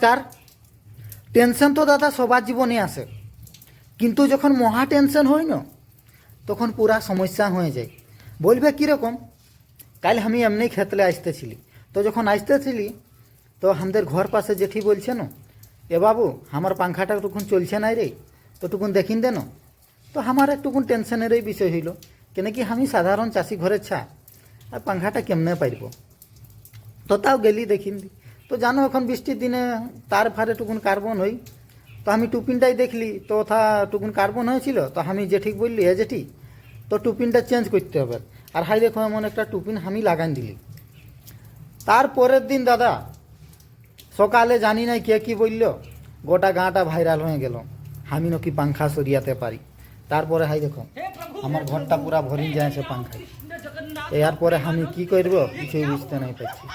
তার টেনশন তো দাদা সবার জীবনে আসে, কিন্তু যখন মহা টেনশন হয় না তখন পুরা সমস্যা হয়ে যায়। বলবে কীরকম, কাল আমি এমনি ক্ষেত্রে আসতেছিলি, তো যখন আসতেছিলি তো আমাদের ঘর পাশে জেঠি বলছে না, এ বাবু আমার পাংখাটা টুকুন চলছে না রে, তো টুকুন দেখিন দেন। তো আমার একটুকুন টেনশনেরই বিষয় হইল, কেন কি আমি সাধারণ চাষি ঘরের ছা, আর পাংখাটা কেমনে পারব। তো তাও গেলি দেখিন দি। তো জানো এখন বৃষ্টির দিনে তার ফারে টুকুন কার্বন হই, তো আমি টুপিনটাই দেখলি তো ওথা টুকুন কার্বন হয়েছিল, তো আমি জেঠিক বললি এ জেঠি তো টুপিনটা চেঞ্জ করতে হবে। আর হাই দেখো এমন একটা টুপিন আমি লাগান দিলি। তারপরের দিন দাদা সকালে জানি নাই কে কি বলল, গোটা গাঁটা ভাইরাল হয়ে গেল আমি নাকি পাংখা সরিয়াতে পারি। তারপরে হাই দেখো আমার ঘরটা পুরা ভরিন যায়ছে পাংখায়। এরপরে আমি কি করব কিছুই বুঝতে নাই পারছি।